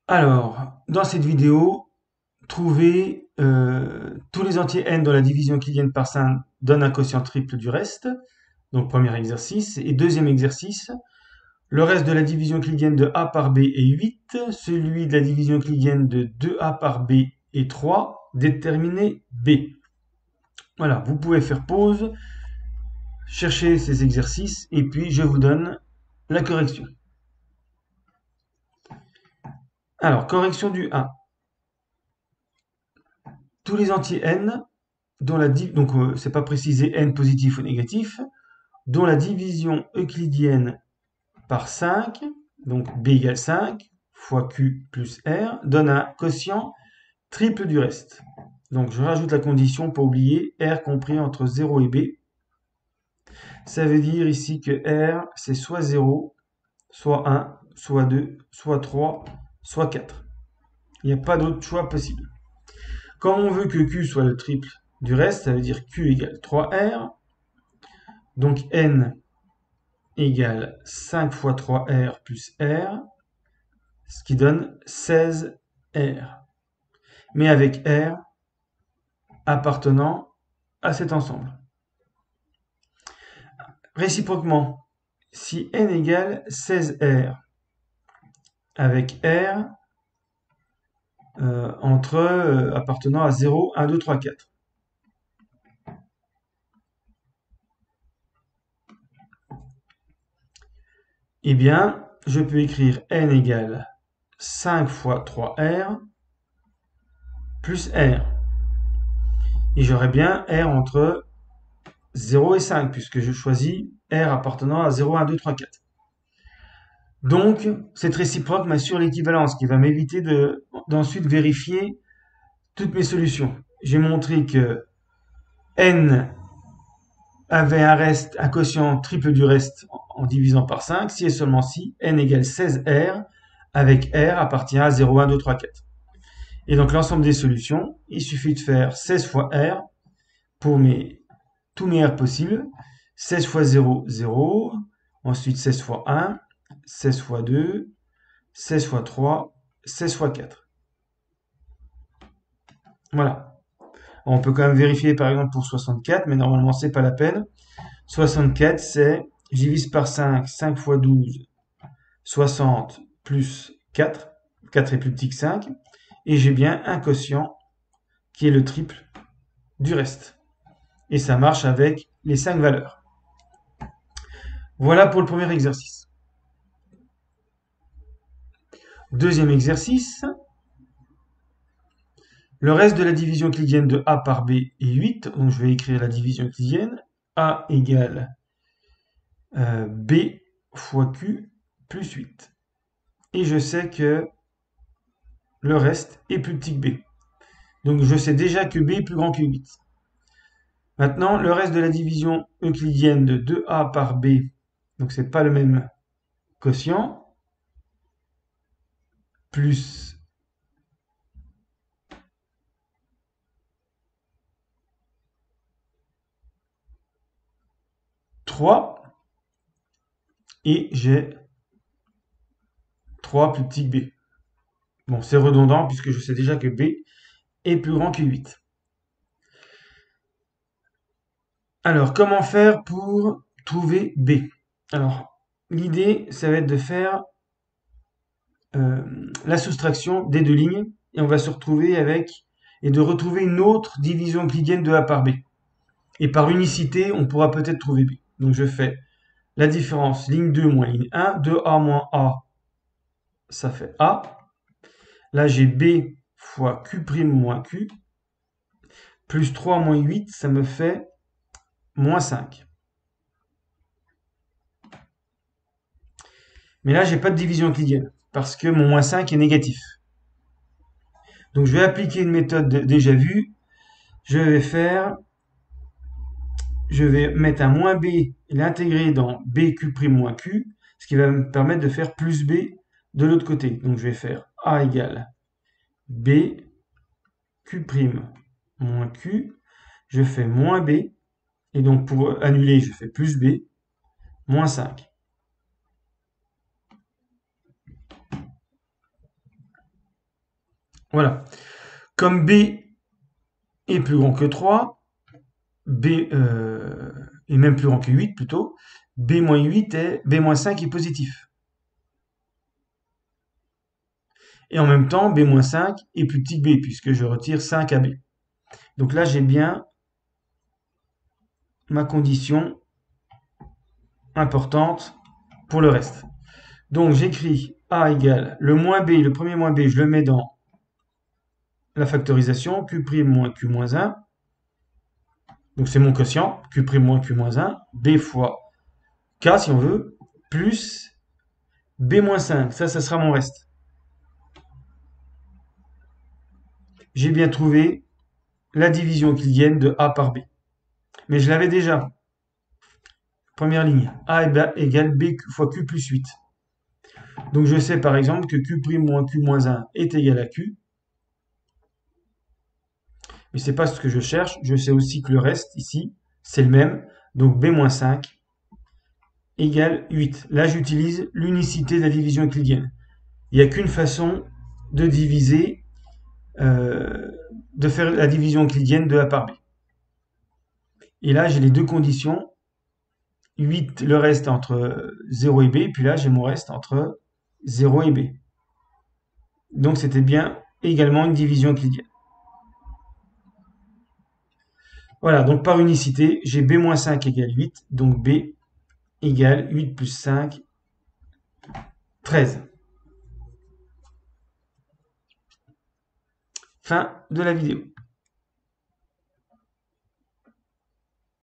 Alors, dans cette vidéo, trouver tous les entiers n dont la division euclidienne par 5 donne un quotient triple du reste. Donc, premier exercice. Et deuxième exercice, le reste de la division euclidienne de a par b est 8, celui de la division euclidienne de 2a par b est 3, déterminer b. Voilà, vous pouvez faire pause, chercher ces exercices, et puis je vous donne la correction. Alors, correction du 1. Tous les entiers n dont donc c'est pas précisé n positif ou négatif, dont la division euclidienne par 5, donc b égale 5 fois q plus r, donne un quotient triple du reste. Donc je rajoute la condition, pas oublier, r compris entre 0 et b. Ça veut dire ici que r, c'est soit 0, soit 1, soit 2, soit 3, soit 4. Il n'y a pas d'autre choix possible. Comme on veut que q soit le triple du reste, ça veut dire q égale 3r. Donc n égale 5 fois 3r plus r, ce qui donne 16r. Mais avec r appartenant à cet ensemble. Réciproquement, si n égale 16r, avec r appartenant à 0, 1, 2, 3, 4. Eh bien, je peux écrire n égale 5 fois 3r plus r. Et j'aurai bien r entre 0 et 5, puisque je choisis r appartenant à 0, 1, 2, 3, 4. Donc, cette réciproque m'assure l'équivalence, qui va m'éviter d'ensuite vérifier toutes mes solutions. J'ai montré que n avait un quotient triple du reste en divisant par 5, si et seulement si n égale 16r, avec r appartient à 0, 1, 2, 3, 4. Et donc l'ensemble des solutions, il suffit de faire 16 fois r pour tous mes r possibles. 16 fois 0, 0. Ensuite 16 fois 1, 16 fois 2, 16 fois 3, 16 fois 4. Voilà. On peut quand même vérifier par exemple pour 64, mais normalement c'est pas la peine. 64, c'est, je divise par 5, 5 fois 12, 60 plus 4. 4 est plus petit que 5. Et j'ai bien un quotient qui est le triple du reste. Et ça marche avec les 5 valeurs. Voilà pour le premier exercice. Deuxième exercice. Le reste de la division euclidienne de a par b est 8. Donc je vais écrire la division euclidienne. A égale b fois q plus 8. Et je sais que le reste est plus petit que b. Donc je sais déjà que b est plus grand que 8. Maintenant, le reste de la division euclidienne de 2a par b, donc c'est pas le même quotient, plus trois, et j'ai 3 plus petit que b. Bon, c'est redondant puisque je sais déjà que b est plus grand que 8. Alors, comment faire pour trouver b? Alors, l'idée, ça va être de faire la soustraction des deux lignes, et on va se retrouver avec, et de retrouver une autre division euclidienne de a par b. Et par unicité, on pourra peut-être trouver b. Donc je fais la différence ligne 2 moins ligne 1, 2a moins a, ça fait a. Là j'ai b fois q' moins q, plus 3 moins 8, ça me fait moins 5. Mais là j'ai pas de division euclidienne, parce que mon moins 5 est négatif. Donc je vais appliquer une méthode déjà vue. Je vais mettre un moins b et l'intégrer dans bq' moins q, ce qui va me permettre de faire plus b de l'autre côté. Donc je vais faire a égale b q' moins q, je fais moins b, et donc pour annuler, je fais plus b, moins 5. Voilà. Comme b est plus grand que 3, b est même plus grand que 8 plutôt, b-5 est positif. Et en même temps, b-5 est plus petit que b, puisque je retire 5 à b. Donc là, j'ai bien ma condition importante pour le reste. Donc j'écris a égale le moins b, le premier moins b, je le mets dans la factorisation, q' moins q moins 1. Donc c'est mon quotient, q' moins q moins 1, b fois k si on veut, plus b moins 5. Ça sera mon reste. J'ai bien trouvé la division euclidienne de a par b. Mais je l'avais déjà. Première ligne, a égale b fois q plus 8. Donc je sais par exemple que q' moins q moins 1 est égal à q. Mais c'est pas ce que je cherche. Je sais aussi que le reste ici, c'est le même. Donc b-5 égale 8. Là, j'utilise l'unicité de la division euclidienne. Il n'y a qu'une façon de diviser, de faire la division euclidienne de a par b. Et là, j'ai les deux conditions. 8, le reste entre 0 et b. Puis là, j'ai mon reste entre 0 et b. Donc, c'était bien également une division euclidienne. Voilà, donc par unicité, j'ai b-5 égale 8. Donc b égale 8 plus 5, 13. Fin de la vidéo.